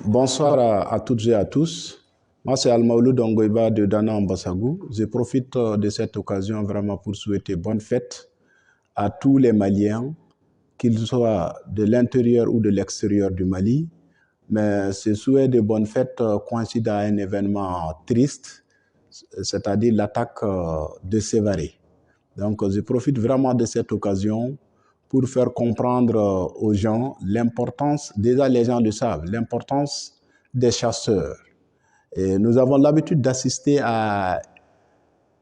Bonsoir à toutes et à tous. Moi, c'est Al-Maouloud Ongoiba de Dana Ambassagou. Je profite de cette occasion vraiment pour souhaiter bonne fête à tous les Maliens, qu'ils soient de l'intérieur ou de l'extérieur du Mali. Mais ce souhait de bonne fête coïncide à un événement triste, c'est-à-dire l'attaque de Sévaré. Donc, je profite vraiment de cette occasion pour faire comprendre aux gens l'importance, déjà les gens le savent, l'importance des chasseurs. Et nous avons l'habitude d'assister à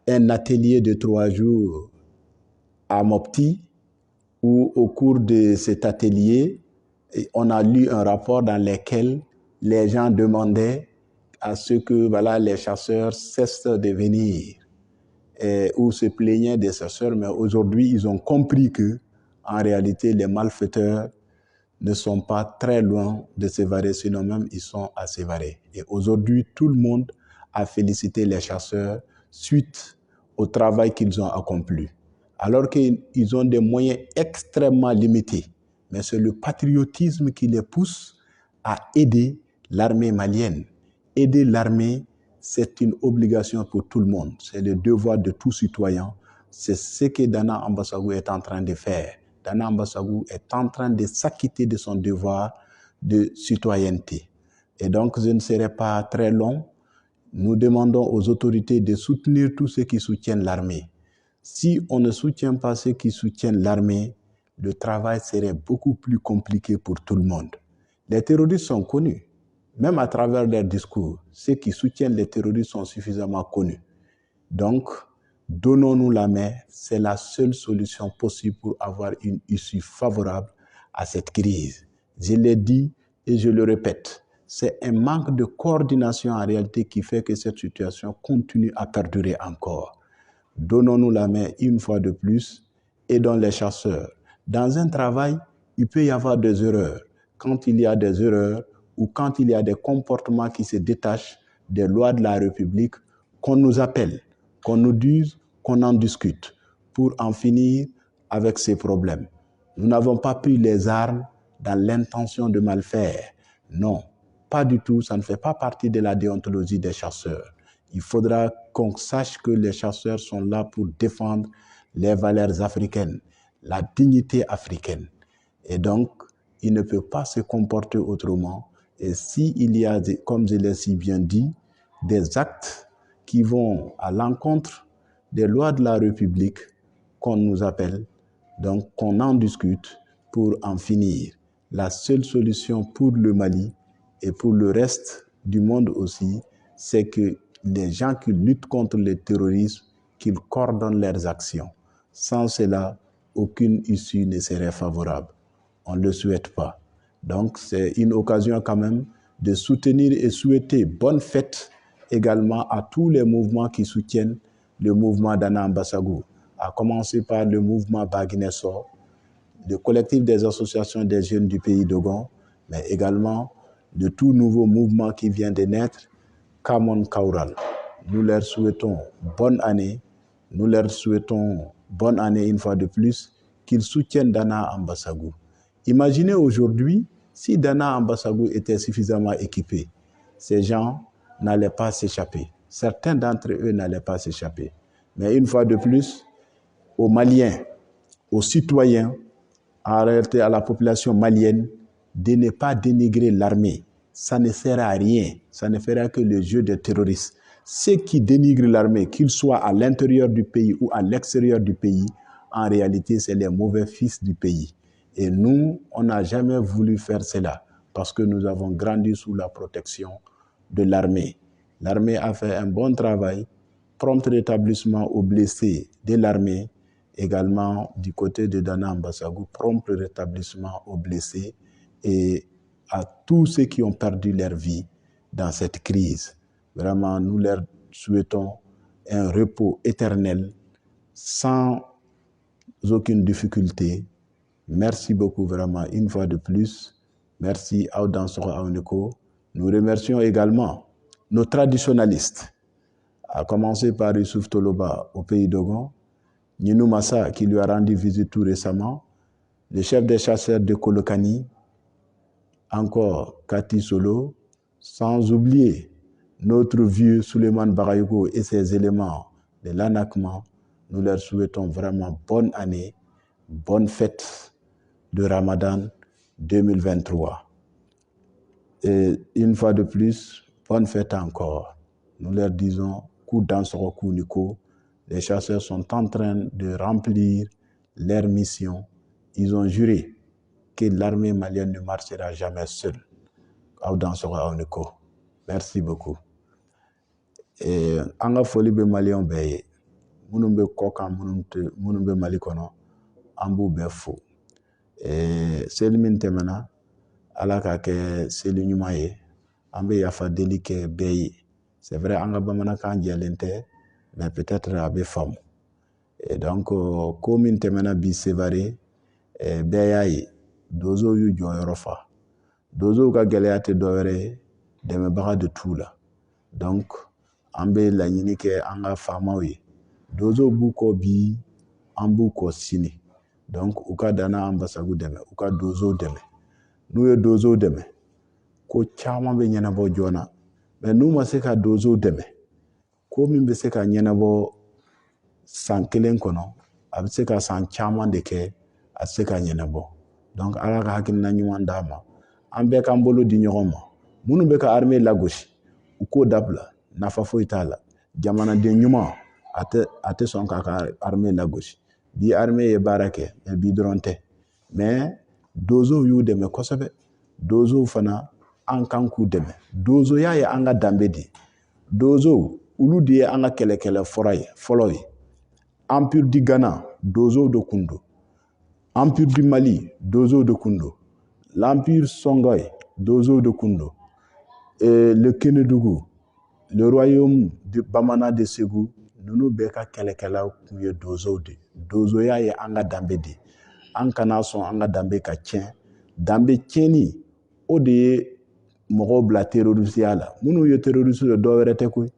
un atelier de 3 jours à Mopti, où au cours de cet atelier, on a lu un rapport dans lequel les gens demandaient à ce que les chasseurs cessent de venir, ou se plaignaient des chasseurs, mais aujourd'hui, ils ont compris que, en réalité, les malfaiteurs ne sont pas très loin de Sévaré, sinon même ils sont à Sévaré. Et aujourd'hui, tout le monde a félicité les chasseurs suite au travail qu'ils ont accompli. Alors qu'ils ont des moyens extrêmement limités. Mais c'est le patriotisme qui les pousse à aider l'armée malienne. Aider l'armée, c'est une obligation pour tout le monde. C'est le devoir de tout citoyen. C'est ce que Dana Ambassagou est en train de faire. Dana Ambassagou est en train de s'acquitter de son devoir de citoyenneté. Et donc, je ne serai pas très long. Nous demandons aux autorités de soutenir tous ceux qui soutiennent l'armée. Si on ne soutient pas ceux qui soutiennent l'armée, le travail serait beaucoup plus compliqué pour tout le monde. Les terroristes sont connus, même à travers leurs discours. Ceux qui soutiennent les terroristes sont suffisamment connus. Donc, donnons-nous la main, c'est la seule solution possible pour avoir une issue favorable à cette crise. Je l'ai dit et je le répète, c'est un manque de coordination en réalité qui fait que cette situation continue à perdurer encore. Donnons-nous la main une fois de plus, aidons les chasseurs. Dans un travail, il peut y avoir des erreurs. Quand il y a des erreurs ou quand il y a des comportements qui se détachent des lois de la République, qu'on nous appelle, qu'on nous dise, qu'on en discute pour en finir avec ces problèmes. Nous n'avons pas pris les armes dans l'intention de mal faire. Non, pas du tout, ça ne fait pas partie de la déontologie des chasseurs. Il faudra qu'on sache que les chasseurs sont là pour défendre les valeurs africaines, la dignité africaine. Et donc, ils ne peuvent pas se comporter autrement. Et s'il y a, comme je l'ai si bien dit, des actes qui vont à l'encontre des lois de la République, qu'on nous appelle, donc qu'on en discute pour en finir. La seule solution pour le Mali et pour le reste du monde aussi, c'est que les gens qui luttent contre le terrorisme, qu'ils coordonnent leurs actions. Sans cela, aucune issue ne serait favorable. On ne le souhaite pas. Donc, c'est une occasion quand même de soutenir et souhaiter bonne fête également à tous les mouvements qui soutiennent le mouvement Dana Ambassagou, à commencer par le mouvement Baguinesso, le collectif des associations des jeunes du pays d'Ogon, mais également de tout nouveau mouvement qui vient de naître, Kamon Kaural. Nous leur souhaitons bonne année. Nous leur souhaitons bonne année une fois de plus, qu'ils soutiennent Dana Ambassagou. Imaginez aujourd'hui, si Dana Ambassagou était suffisamment équipé, ces gens n'allaient pas s'échapper. Certains d'entre eux n'allaient pas s'échapper. Mais une fois de plus, aux Maliens, aux citoyens, en réalité à la population malienne, de ne pas dénigrer l'armée. Ça ne sert à rien. Ça ne fera que le jeu des terroristes. Ceux qui dénigrent l'armée, qu'ils soient à l'intérieur du pays ou à l'extérieur du pays, en réalité, c'est les mauvais fils du pays. Et nous, on n'a jamais voulu faire cela parce que nous avons grandi sous la protection de l'armée. L'armée a fait un bon travail, prompt rétablissement aux blessés de l'armée, également du côté de Dana Ambassagou, prompt rétablissement aux blessés et à tous ceux qui ont perdu leur vie dans cette crise. Vraiment, nous leur souhaitons un repos éternel sans aucune difficulté. Merci beaucoup vraiment une fois de plus. Merci à Audansoro Aoneko. Nous remercions également nos traditionalistes, à commencer par Youssouf Toloba au pays d'Ogon, Ninou Massa qui lui a rendu visite tout récemment, le chef des chasseurs de Kolokani, encore Cathy Solo, sans oublier notre vieux Souleymane Bagayogo et ses éléments de l'ANACMA. Nous leur souhaitons vraiment bonne année, bonne fête de Ramadan 2023. Et une fois de plus, bonne fête encore. Nous leur disons, coup dansoro coup Nico, les chasseurs sont en train de remplir leur mission. Ils ont juré que l'armée malienne ne marchera jamais seule. Au dansoro au Nico. Merci beaucoup. Et en a folie be malien beye, munumbe koka munumbe malikono, ambu befo. Et selmin temena, ala ka ke seli ɲuman ye, an bɛ yafa deli kɛ bɛɛ ye. C'est vrai an ka bamanankan jɛlen tɛ, mais peut-être a bɛ faamu. Et donc ko min tɛmɛna bi Sevare, bɛɛ y'a ye donsow y'u jɔyɔrɔ fa. Donsow ka gɛlɛya tɛ dɔwɛrɛ ye, dɛmɛbaga de t'u la. Donc an bɛ laɲini kɛ an ka faamaw ye. Donsow b'u kɔ bi, an b'u kɔ sini. Donc u ka Dana Ambasagu dɛmɛ, u ka donsow dɛmɛ. N'u ye donsow dɛmɛ, ko caman bɛ ɲɛnabɔ joona. Mais n'u ma se ka donsow dɛmɛ, ko min bɛ se ka ɲɛnabɔ san kelen kɔnɔ, a bɛ se ka san caman de kɛ, a tɛ se ka ɲɛnabɔ. Donc ala ka hakilina ɲuman d'a ma. An bɛɛ k'an bolo di ɲɔgɔn ma. Minnu bɛ ka armée lagosi, u k'o dabila, nafa foyi t'a la. Jamanaden ɲuman, a tɛ sɔn k'a ka armée lagosi. Bi armée ye baara kɛ, mais bi dɔrɔn tɛ. Mais donsow y'u dɛmɛ kosɛbɛ. Donsow fana an kan k'u dɛmɛ. Donsoya ye an ka danbe de. Donsow olu de ye an ka kɛlɛkɛlɛ fɔlɔ ye. Empire du Ghana, donsow de kun don. Empire du Mali, donsow de kun don. L'Empire Songhai, donsow de kun don. Le Kénédougou, le royaume de Bamana de Ségou, ninnu bɛɛ ka kɛlɛkɛlaw kun ye donsow de. Donsoya ye an ka danbe de. An kana sɔn an ka danbe ka tiɲɛ. Danbe tiɲɛni, o de ye mɔgɔw bila terrorisiya la. Minnu ye terroriste de dɔwɛrɛ tɛ koyi.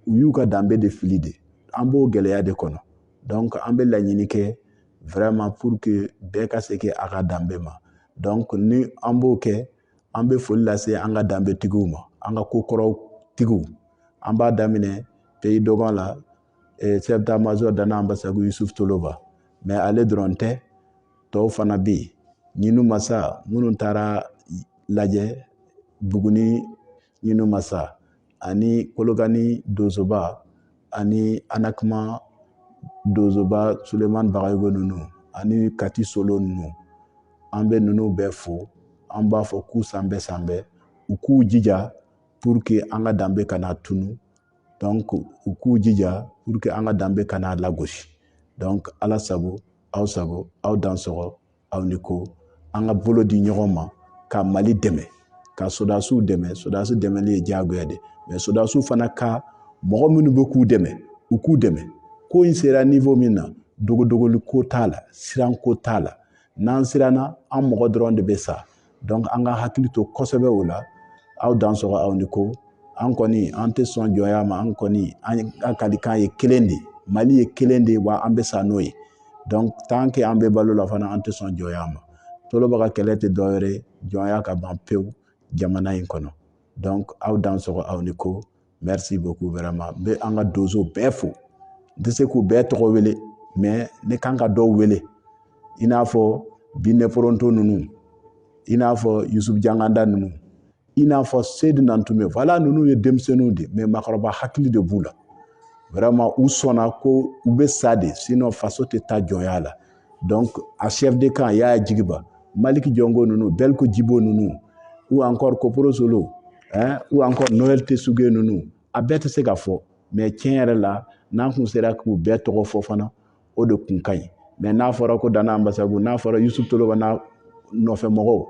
U y'u ka danbe de fili de. An b'o gɛlɛya de kɔnɔ. Donc an bɛ laɲini kɛ vraiment pour que bɛɛ ka segin a ka danbe ma. Donc ni an b'o kɛ, an bɛ foli lase an ka danbetigiw ma, an ka kokɔrɔw tigiw. An b'a daminɛ pays dɔgɔn la, chef d'état-major Dana Ambasagu Yusuf Toloba. Mais ale dɔrɔn tɛ, tɔw fana bɛ yen. Ɲinu masa minnu taara lajɛ, Buguni Ɲinu masa, ani Kolokani donsoba, ani Anakma donsoba Souleymane Bagayogo ninnu, ani Kati Solo ninnu. An bɛ ninnu bɛɛ fo, an b'a fɔ k'u sanbɛ, u k'u jija pour que an ka danbe kana tunu. Donc u k'u jija pour que an ka danbe kana lagosi. Donc ala sago, aw sago, aw dansɔgɔ, aw ni ko. An ka bolo di ɲɔgɔn ma, ka Mali dɛmɛ, ka sɔrɔdasiw dɛmɛ. Sɔrɔdasi dɛmɛli ye diyagoya de. Mais sɔrɔdasiw fana ka mɔgɔ minnu bɛ k'u dɛmɛ, u k'u dɛmɛ. Ko in sera niveau min na, dogoli ko t'a la, siran ko t'a la. N'an siranna, an mɔgɔ dɔrɔn de bɛ sa. Donc an ka hakili to kosɛbɛ o la. Aw dansɔgɔ, aw ni ko. An kɔni, an tɛ sɔn jɔnya ma. An kɔni, an ka kalikan ye kelen de. Mali ye kelen de wa an bɛ sa n'o ye. Donc tant que an bɛ balo la fana, an tɛ sɔn jɔnya ma. Toloba ka kɛlɛ tɛ dɔwɛrɛ ye, jɔnya ka ban pewu jamana in kɔnɔ. Donc aw dansɔgɔ, aw ni ko. Merci beaucoup vraiment. N bɛ an ka donsow bɛɛ fo. N tɛ se k'u bɛɛ tɔgɔ wele, mais ne kan ka dɔw wele. I n'a fɔ Binɛ Poronto ninnu, i n'a fɔ Yusuf Janganda ninnu, i n'a fɔ Seydou Nantume. Voilà ninnu ye denmisɛnninw de, mais maakɔrɔba hakili de b'u la. Vraiment u sɔnna ko u bɛ sa de, sinon faso tɛ taa jɔnya la. Donc a chef de camp Yaya Djigiba, Maliki Jongo ninnu, Belko Djibo ninnu, ou encore Koporo Solo, ou encore Noël Tessugué ninnu, a bɛɛ tɛ se ka fɔ. Mais tiɲɛ yɛrɛ la, n'an kun sera k'u bɛɛ tɔgɔ fɔ fana, o de kun ka ɲi. Mais n'a fɔra ko Dana Ambasagu, n'a fɔra Yusuf Toloba n'a nɔfɛmɔgɔw,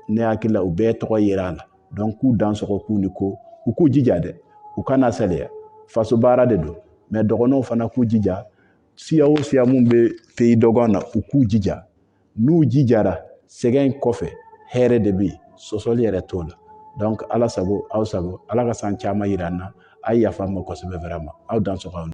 ne hakili la u bɛɛ tɔgɔ yera a la. Donc k'u dansɔgɔ, k'u ni ko, u k'u jija dɛ, u kana saliya. Faso baara de don. Mais dɔgɔnɔw fana k'u jija. Siya o siya mun bɛ pays dɔgɔn na, u k'u jija. N'u jijara, sɛgɛn in kɔfɛ, hɛrɛ de bɛ yen, sɔsɔli yɛrɛ t'o la. Donc ala sago, aw sago, ala ka san caman yira an na. A ye yafa an ma kosɛbɛ vraiment. Aw dansɔgɔ.